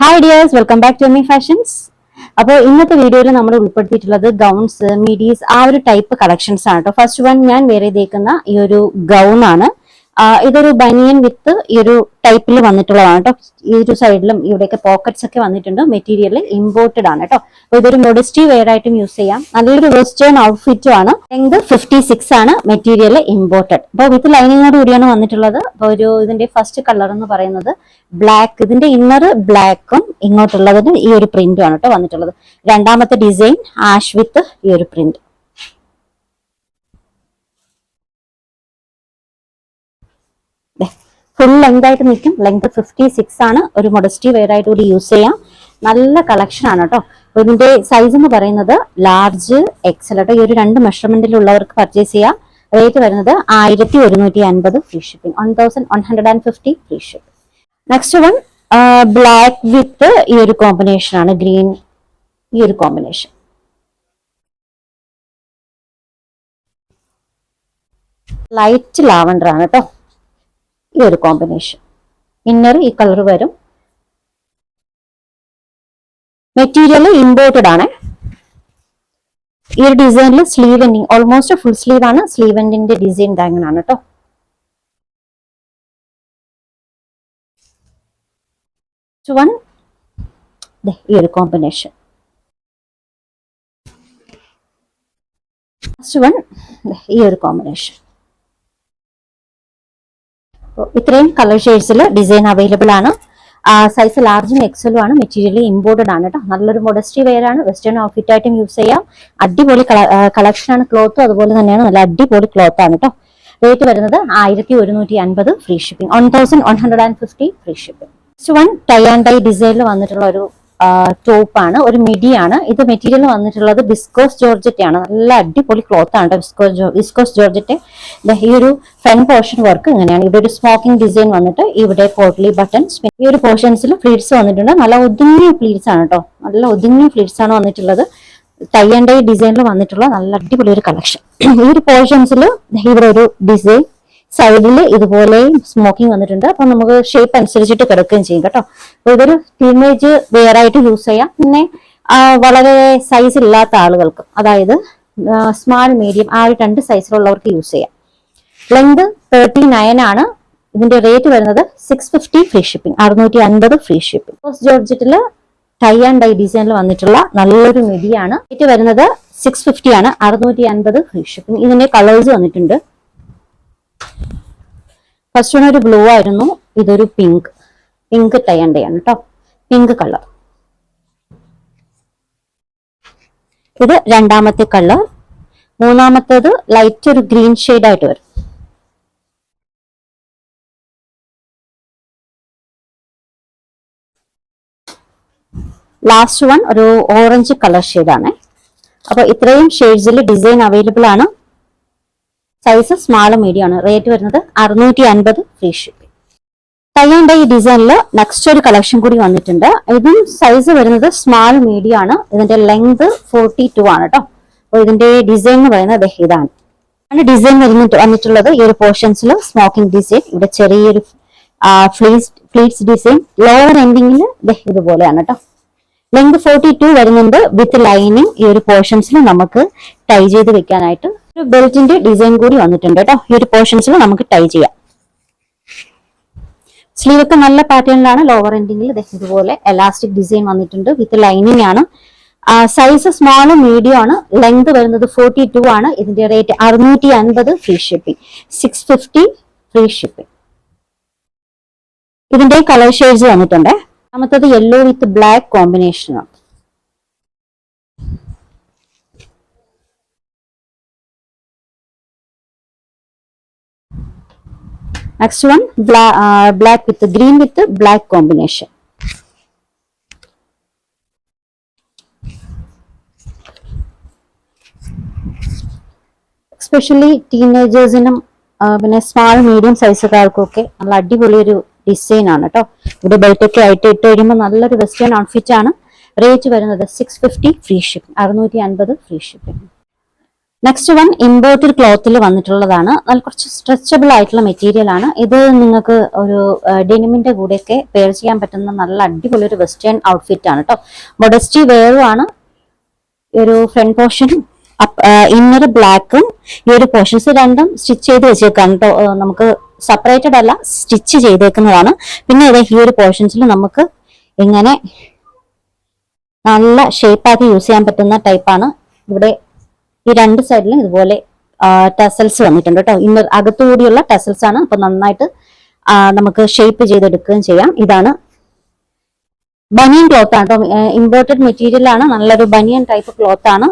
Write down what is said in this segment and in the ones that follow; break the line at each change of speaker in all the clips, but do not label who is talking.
Hi dears, welcome back to Yummy Fashions. അപ്പോൾ ഇന്നത്തെ വീഡിയോയിൽ നമ്മൾ ഉൾപ്പെടുത്തിയിട്ടുള്ളത് ഗൗൺസ്, മിഡീസ് ആ ഒരു ടൈപ്പ് കളക്ഷൻസ് ആണ് കേട്ടോ. ഫസ്റ്റ് വൺ ഞാൻ വേറെ ചെയ്തേക്കുന്ന ഈ ഒരു ഗൗൺ ആണ്. ഇതൊരു ബനിയൻ വിത്ത് ഈ ഒരു ടൈപ്പിൽ വന്നിട്ടുള്ളതാണ് കേട്ടോ. ഈ ഒരു സൈഡിലും ഇവിടെയൊക്കെ പോക്കറ്റ്സ് ഒക്കെ വന്നിട്ടുണ്ട്. മെറ്റീരിയൽ ഇമ്പോർട്ടഡ് ആണ് കേട്ടോ. അപ്പൊ ഇതൊരു മോഡസ്റ്റി വെയർ ആയിട്ടും യൂസ് ചെയ്യാം. നല്ലൊരു വെസ്റ്റേൺ ഔട്ട്ഫിറ്റും ആണ്. ലെങ്ത് 56 ആണ്. Material imported. അപ്പോൾ വിത്ത് ലൈനിങ്ങോട് കൂടിയാണ് വന്നിട്ടുള്ളത്. അപ്പോൾ ഇതിന്റെ ഫസ്റ്റ് കളർ എന്ന് പറയുന്നത് ബ്ലാക്ക്. ഇതിന്റെ ഇന്നർ ബ്ലാക്കും ഇങ്ങോട്ടുള്ളതിന് ഈ ഒരു പ്രിന്റും ആണ് കേട്ടോ വന്നിട്ടുള്ളത്. രണ്ടാമത്തെ ഡിസൈൻ ആഷ് വിത്ത് ഈ ഒരു പ്രിന്റ്. ഫുൾ ലെങ്ത് ആയിട്ട് നിൽക്കും. ലെങ്ത് 56 ആണ്. ഒരു മൊഡസ്റ്റി വെയർ ആയിട്ട് കൂടി യൂസ് ചെയ്യാം. നല്ല കളക്ഷൻ ആണ് കേട്ടോ. ഇതിന്റെ സൈസ് എന്ന് പറയുന്നത് ലാർജ് എക്സൽ കേട്ടോ. ഈ ഒരു രണ്ട് മെഷർമെന്റിലുള്ളവർക്ക് പർച്ചേസ് ചെയ്യാം. റേറ്റ് വരുന്നത് 1150 free shipping, 1150 free shipping. Next one black വിത്ത് ഈ ഒരു കോമ്പിനേഷൻ ആണ്. ഗ്രീൻ ഈ ഒരു കോമ്പിനേഷൻ. ലൈറ്റ് ലാവൻഡർ ആണ് കേട്ടോ ഈ ഒരു കോമ്പിനേഷൻ. ഇന്നർ ഈ കളർ വരും. മെറ്റീരിയൽ ഇമ്പോർട്ടഡ് ആണ്. ഈ ഒരു ഡിസൈനിൽ sleeve ending almost full sleeve ആണ്. സ്ലീവ് എൻഡിന്റെ ഡിസൈൻ അങ്ങനെയാണ് കേട്ടോ. വൺ ഈ ഒരു കോമ്പിനേഷൻ. വൺ ഈ ഒരു കോമ്പിനേഷൻ. ഇത്രയും കളർ ഷെയ്ഡ്സിൽ ഡിസൈൻ അവൈലബിൾ ആണ്. സൈസ് ലാർജും എക്സലും ആണ്. മെറ്റീരിയൽ ഇമ്പോർട്ടഡ് ആണ് കേട്ടോ. നല്ലൊരു മൊഡസ്റ്റി വെയർ ആണ്. വെസ്റ്റേൺ ഔട്ട്ഫിറ്റ് ആയിട്ടും യൂസ് ചെയ്യാം. അടിപൊളി കളക്ഷൻ ആണ്. ക്ലോത്തും അതുപോലെ തന്നെയാണ്. നല്ല അടിപൊളി ക്ലോത്ത് ആണ് കേട്ടോ. റേറ്റ് വരുന്നത് 1150 free shipping, 1150 free shipping. Next one tie and dye ഡിസൈനിൽ വന്നിട്ടുള്ള ഒരു ടോപ്പ് ആണ്. ഒരു മിഡി ആണ്. ഇത് മെറ്റീരിയൽ വന്നിട്ടുള്ളത് വിസ്കോസ് ജോർജറ്റ് ആണ്. നല്ല അടിപൊളി ക്ലോത്ത് ആണ് വിസ്കോസ് ജോർജറ്റ്. ഈ ഒരു ഫ്രണ്ട് പോർഷൻ വർക്ക് ഇങ്ങനെയാണ്. ഇവിടെ ഒരു സ്മോക്കിംഗ് ഡിസൈൻ വന്നിട്ട് ഇവിടെ പോട്ട്ലി ബട്ടൺസ്. ഈ ഒരു പോർഷൻസിൽ ഫ്ലീറ്റ്സ് വന്നിട്ടുണ്ട്. നല്ല ഒതുങ്ങിയ ഫ്ലീറ്റ്സ് ആണ് കേട്ടോ. നല്ല ഒതുങ്ങിയ ഫ്ലീറ്റ്സ് ആണ് വന്നിട്ടുള്ളത്. ടൈ ആൻഡ് ഡൈ ഡിസൈനിൽ വന്നിട്ടുള്ള നല്ല അടിപൊളി ഒരു കളക്ഷൻ. ഈ ഒരു പോർഷൻസിൽ ഇവിടെ ഒരു ഡിസൈൻ, സൈഡിൽ ഇതുപോലെ സ്മോക്കിംഗ് വന്നിട്ടുണ്ട്. അപ്പൊ നമുക്ക് ഷേപ്പ് അനുസരിച്ചിട്ട് കിടക്കുകയും ചെയ്യും കേട്ടോ. അപ്പൊ ഇതൊരു ടീനേജ് വെയർ ആയിട്ട് യൂസ് ചെയ്യാം. പിന്നെ വളരെ സൈസ് ഇല്ലാത്ത ആളുകൾക്ക്, അതായത് സ്മാൾ മീഡിയം ആ ഒരു രണ്ട് സൈസിലുള്ളവർക്ക് യൂസ് ചെയ്യാം. ലെങ്ത് 39 ആണ്. ഇതിന്റെ റേറ്റ് വരുന്നത് 650 free shipping, 650 free shipping. Post ജോർജറ്റില് ടൈ ആൻഡ് ഡൈ ഡിസൈനിൽ വന്നിട്ടുള്ള നല്ലൊരു മിഡിയാണ്. റേറ്റ് വരുന്നത് 650 ആണ്, 650 ഫ്രീ ഷിപ്പിംഗ്. ഇതിന്റെ കളേഴ്സ് വന്നിട്ടുണ്ട്. ഫസ്റ്റ് വൺ ഒരു ബ്ലൂ ആയിരുന്നു. ഇതൊരു പിങ്ക് ടൈ ആൻഡ് ഡൈ ആണ് കേട്ടോ. Pink colour. ഇത് രണ്ടാമത്തെ കളർ. മൂന്നാമത്തേത് ലൈറ്റ് ഒരു ഗ്രീൻ ഷെയ്ഡ് ആയിട്ട് വരും. ലാസ്റ്റ് വൺ ഒരു ഓറഞ്ച് കളർ ഷെയ്ഡാണ്. അപ്പൊ ഇത്രയും ഷെയ്ഡ്സിൽ ഡിസൈൻ അവൈലബിൾ ആണ്. സൈസ് സ്മാൾ മീഡിയം ആണ്. റേറ്റ് വരുന്നത് 650 free shipping. Tie and dye ഡിസൈനിൽ നെക്സ്റ്റ് ഒരു കളക്ഷൻ കൂടി വന്നിട്ടുണ്ട്. ഇതും സൈസ് വരുന്നത് സ്മാൾ മീഡിയം ആണ്. ഇതിന്റെ ലെങ്ത് 42 ആണ് കേട്ടോ. അപ്പൊ ഇതിന്റെ ഡിസൈൻ എന്ന് പറയുന്നത് ഇതാണ്. ഡിസൈൻ വന്നിട്ടുള്ളത് ഈ ഒരു പോർഷൻസിൽ സ്മോക്കിംഗ് ഡിസൈൻ. ഇവിടെ ചെറിയൊരു ഫ്ലീറ്റ്സ് ഡിസൈൻ. ലോവർ എൻഡിങ്ങിൽ ഇതുപോലെയാണ് കേട്ടോ. ലെങ്ത് 42 വരുന്നുണ്ട്. വിത്ത് ലൈനിങ് ഈ ഒരു പോർഷൻസിൽ നമുക്ക് ടൈ ചെയ്ത് വെക്കാനായിട്ട് ഒരു ബെൽറ്റിന്റെ ഡിസൈൻ കൂടി വന്നിട്ടുണ്ട് കേട്ടോ. ഈ ഒരു പോർഷൻസിൽ നമുക്ക് ടൈ ചെയ്യാം. സ്ലീവ് ഒക്കെ നല്ല പാറ്റേണിലാണ്. ലോവർ എൻഡിങ്ങിൽ ഇതുപോലെ എലാസ്റ്റിക് ഡിസൈൻ വന്നിട്ടുണ്ട്. വിത്ത് ലൈനിങ് ആണ്. സൈസ് സ്മോൾ മീഡിയം ആണ്. ലെങ്ത് വരുന്നത് 42 ആണ്. ഇതിന്റെ rate 650 free shipping, 650 free shipping. ഇതിന്റെ കളർ ഷെയ്ഡ്സ് വന്നിട്ടുണ്ട്. രണ്ടാമത്തത് യെല്ലോ വിത്ത് ബ്ലാക്ക് കോമ്പിനേഷൻ ആണ്. Next one black with green with black combination. Especially ടീനേജേഴ്സിനും പിന്നെ സ്മാൾ മീഡിയം സൈസുകാർക്കും ഒക്കെ നല്ല അടിപൊളി ഒരു ഡിസൈൻ ആണ് കേട്ടോ. ഇവിടെ ബെൽറ്റ് ഒക്കെ ആയിട്ട് ഇട്ട് കഴിയുമ്പോൾ നല്ലൊരു വെസ്റ്റേൺ ഔട്ട്ഫിറ്റ് ആണ്. റേറ്റ് വരുന്നത് 650 free shipping, 650 free shipping. Next one imported ക്ലോത്തിൽ വന്നിട്ടുള്ളതാണ്. നല്ല കുറച്ച് സ്ട്രെച്ചബിൾ ആയിട്ടുള്ള മെറ്റീരിയൽ ആണ് ഇത്. നിങ്ങൾക്ക് ഒരു ഡെനിമിന്റെ കൂടെയൊക്കെ പെയർ ചെയ്യാൻ പറ്റുന്ന നല്ല അടിപൊളി ഒരു വെസ്റ്റേൺ ഔട്ട്ഫിറ്റ് ആണ് കേട്ടോ. മൊഡസ്റ്റി വെയറും ആണ്. ഒരു ഫ്രണ്ട് പോർഷൻ ഇന്നർ ബ്ലാക്കും ഈ ഒരു പോർഷൻസ് രണ്ടും സ്റ്റിച്ച് ചെയ്ത് വെച്ചേക്കാണ് കേട്ടോ. നമുക്ക് സെപ്പറേറ്റഡ് അല്ല, സ്റ്റിച്ച് ചെയ്തേക്കുന്നതാണ്. പിന്നെ ഈ ഒരു പോർഷൻസിൽ നമുക്ക് ഇങ്ങനെ നല്ല ഷേപ്പാക്കി യൂസ് ചെയ്യാൻ പറ്റുന്ന ടൈപ്പാണ്. ഇവിടെ ഈ രണ്ട് സൈഡിലും ഇതുപോലെ ടെസൽസ് വന്നിട്ടുണ്ട് കേട്ടോ. ഇന്നർ അകത്തുകൂടിയുള്ള ടെസൽസ് ആണ്. അപ്പൊ നന്നായിട്ട് നമുക്ക് ഷേപ്പ് ചെയ്തെടുക്കുകയും ചെയ്യാം. ഇതാണ് ബനിയൻ ക്ലോത്ത് ആണ് കേട്ടോ. ഇമ്പോർട്ടഡ് മെറ്റീരിയൽ ആണ്. നല്ലൊരു ബനിയൻ ടൈപ്പ് ക്ലോത്ത് ആണ്.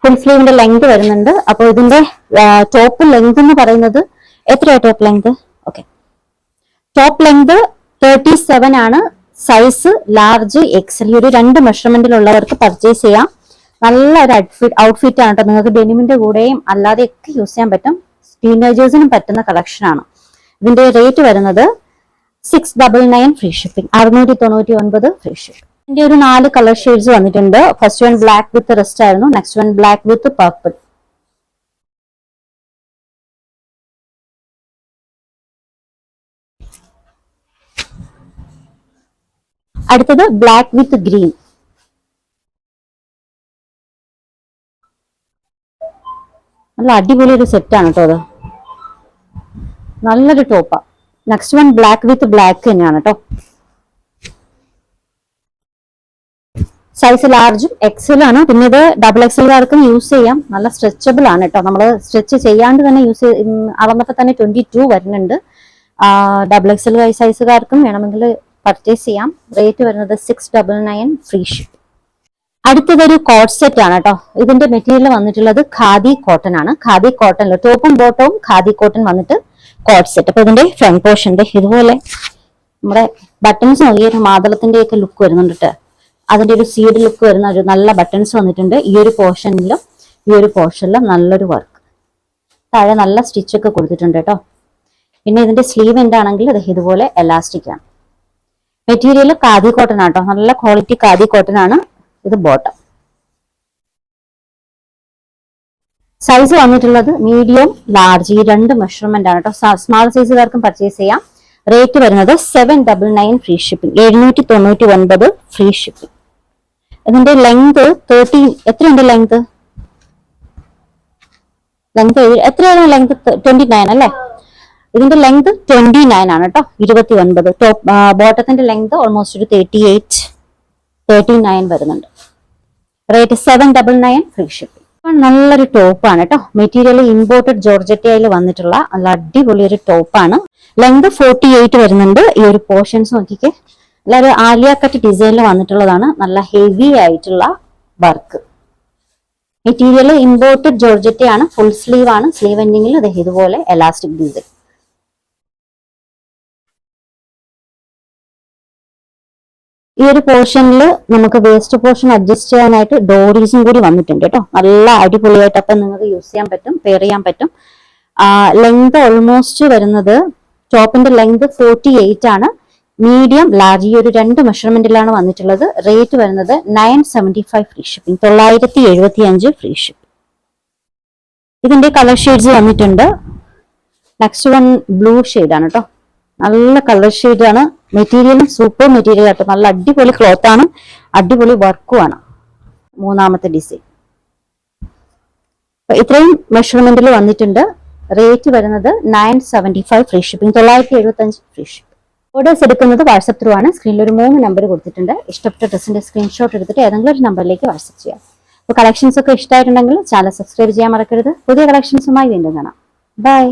ഫുൾ സ്ലീവിന്റെ ലെങ്ത് വരുന്നുണ്ട്. അപ്പോൾ ഇതിന്റെ ടോപ്പ് ലെങ്ത് എന്ന് പറയുന്നത് എത്രയാ top length? Okay, top length 37 ആണ്. Size large XL. ഈ ഒരു രണ്ട് മെഷർമെന്റിലുള്ളവർക്ക് പർച്ചേസ് ചെയ്യാം. നല്ല ഒരു ഔട്ട്ഫിറ്റ് ആണ് കേട്ടോ. നിങ്ങൾക്ക് ഡെനിമിന്റെ കൂടെയും അല്ലാതെയൊക്കെ യൂസ് ചെയ്യാൻ പറ്റും. ടീനേജേഴ്സിനും പറ്റുന്ന കളക്ഷൻ ആണ്. ഇതിന്റെ റേറ്റ് വരുന്നത് 699 ഫ്രീ ഷിപ്പിംഗ്, 699 ഫ്രീ ഷിപ്പിംഗ്. ഇതിന്റെ ഒരു 4 കളർ ഷെയ്ഡ്സ് വന്നിട്ടുണ്ട്. First one black with rest ആയിരുന്നു. Next one black with purple. അടുത്തത് ബ്ലാക്ക് വിത്ത് ഗ്രീൻ. നല്ല അടിപൊളി ഒരു സെറ്റ് ആണ് കേട്ടോ. അത് നല്ലൊരു ടോപ്പാ. Next one black with black തന്നെയാണ് കേട്ടോ. സൈസ് ലാർജും എക്സലും ആണ്. പിന്നെ ഇത് ഡബിൾ എക്സലുകാർക്കും യൂസ് ചെയ്യാം. നല്ല സ്ട്രെച്ചബിൾ ആണ് കേട്ടോ. നമ്മൾ സ്ട്രെച്ച് ചെയ്യാണ്ട് തന്നെ യൂസ് അളന്നപ്പോൾ തന്നെ 22 വരുന്നുണ്ട്. ഡബിൾ എക്സൽ സൈസുകാർക്കും വേണമെങ്കിൽ പർച്ചേസ് ചെയ്യാം. റേറ്റ് വരുന്നത് 699 ഫ്രീ ഷിപ്പ്. അടുത്തതൊരു കോട്ട് സെറ്റ് ആണ് കേട്ടോ. ഇതിന്റെ മെറ്റീരിയൽ വന്നിട്ടുള്ളത് ഖാദി കോട്ടൺ ആണ്. ഖാദി കോട്ടണിൽ ടോപ്പും ബോട്ടവും ഖാദി കോട്ടൺ വന്നിട്ട് കോട്ട് സെറ്റ്. അപ്പൊ ഇതിന്റെ ഫ്രണ്ട് പോർഷന്റെ ഇതുപോലെ നമ്മുടെ ബട്ടൺസ് നോക്കിയ ഒരു മാതളത്തിന്റെ ഒക്കെ ലുക്ക് വരുന്നുണ്ട് കേട്ടോ. അതിന്റെ ഒരു സീഡ് ലുക്ക് വരുന്ന ഒരു നല്ല ബട്ടൺസ് വന്നിട്ടുണ്ട്. ഈ ഒരു പോർഷനിലും ഈ ഒരു പോർഷനിലും നല്ലൊരു വർക്ക്. താഴെ നല്ല സ്റ്റിച്ച് ഒക്കെ കൊടുത്തിട്ടുണ്ട് കേട്ടോ. പിന്നെ ഇതിന്റെ സ്ലീവ് എന്താണെങ്കിൽ അത് ഇതുപോലെ എലാസ്റ്റിക് ആണ്. മെറ്റീരിയൽ ഖാദി കോട്ടൺ ആട്ടോ. നല്ല ക്വാളിറ്റി ഖാദി കോട്ടൺ ആണ്. ഇത് ബോട്ടം. സൈസ് വന്നിട്ടുള്ളത് മീഡിയം ലാർജ് ഈ രണ്ട് മെഷർമെന്റ് ആണ് കേട്ടോ. സ്മാൾ സൈസുകാർക്കും പർച്ചേസ് ചെയ്യാം. റേറ്റ് വരുന്നത് 799 ഫ്രീ ഷിപ്പിംഗ്, 799 ഫ്രീ ഷിപ്പിംഗ്. ഇതിന്റെ ലെങ്ത് 13. എത്രയുണ്ട് ലെങ്ത്? എത്രയാണ് ലെങ്ത്? 29 അല്ലേ? ഇതിന്റെ ലെങ്ത് 29 ആണ് കേട്ടോ. 29. ടോപ്പ് ബോട്ടത്തിന്റെ ലെങ്ത് ഓൾമോസ്റ്റ് ഒരു 39 വരുന്നുണ്ട്. Rate 799 free shipping. നല്ലൊരു ടോപ്പാണ് കേട്ടോ. മെറ്റീരിയൽ ഇമ്പോർട്ടഡ് ജോർജറ്റയിൽ വന്നിട്ടുള്ള നല്ല അടിപൊളി ഒരു ടോപ്പാണ്. ലെങ്ത് 48 വരുന്നുണ്ട്. ഈ ഒരു പോർഷൻസ് നോക്കിക്കേ. നല്ലൊരു ആലിയ കട്ട് ഡിസൈനിൽ വന്നിട്ടുള്ളതാണ്. നല്ല ഹെവി ആയിട്ടുള്ള വർക്ക്. മെറ്റീരിയൽ ഇമ്പോർട്ടഡ് ജോർജറ്റയാണ്. ഫുൾ സ്ലീവ് ആണ്. സ്ലീവ് എൻഡിങ്ങിൽ അത് ഇതുപോലെ എലാസ്റ്റിക് ഡിസൈൻ. ഈ ഒരു പോർഷനിൽ നമുക്ക് വേസ്റ്റ് പോർഷൻ അഡ്ജസ്റ്റ് ചെയ്യാനായിട്ട് ഡോറീസും കൂടി വന്നിട്ടുണ്ട് കേട്ടോ. നല്ല അടിപൊളിയായിട്ട് അപ്പം നിങ്ങൾക്ക് യൂസ് ചെയ്യാൻ പറ്റും, പെയർ ചെയ്യാൻ പറ്റും. ലെങ്ത് ഓൾമോസ്റ്റ് വരുന്നത് ടോപ്പിന്റെ ലെങ്ത് 48 ആണ്. മീഡിയം ലാർജ് ഈ ഒരു രണ്ട് മെഷർമെന്റിലാണ് വന്നിട്ടുള്ളത്. റേറ്റ് വരുന്നത് 975 ഫ്രീ ഷിപ്പിംഗ്, 975 ഫ്രീ ഷിപ്പിംഗ്. ഇതിന്റെ കളർ ഷെയ്ഡ്സ് വന്നിട്ടുണ്ട്. നെക്സ്റ്റ് വൺ ബ്ലൂ ഷെയ്ഡ് ആണ് കേട്ടോ. നല്ല കളർ ഷെയ്ഡ് ആണ്. മെറ്റീരിയലും സൂപ്പർ മെറ്റീരിയൽ ആട്ടോ. നല്ല അടിപൊളി ക്ലോത്ത് ആണ്. അടിപൊളി വർക്കും ആണ്. മൂന്നാമത്തെ ഡിസൈൻ. ഇത്രയും മെഷർമെന്റിൽ വന്നിട്ടുണ്ട്. റേറ്റ് വരുന്നത് 975 free shipping, 975 free shipping. Orders എടുക്കുന്നത് വാട്സപ്പ് ത്രൂ ആണ്. സ്ക്രീനിൽ ഒരു 3 നമ്പർ കൊടുത്തിട്ടുണ്ട്. ഇഷ്ടപ്പെട്ട ഡ്രസ്സിന്റെ സ്ക്രീൻഷോട്ട് എടുത്തിട്ട് ഏതെങ്കിലും ഒരു നമ്പറിലേക്ക് വാട്സപ്പ് ചെയ്യാം. അപ്പോൾ കളക്ഷൻസ് ഒക്കെ ഇഷ്ടമായിട്ടുണ്ടെങ്കിൽ ചാനൽ സബ്സ്ക്രൈബ് ചെയ്യാൻ മറക്കരുത്. പുതിയ കളക്ഷൻസുമായി വീണ്ടും കാണാം. ബൈ.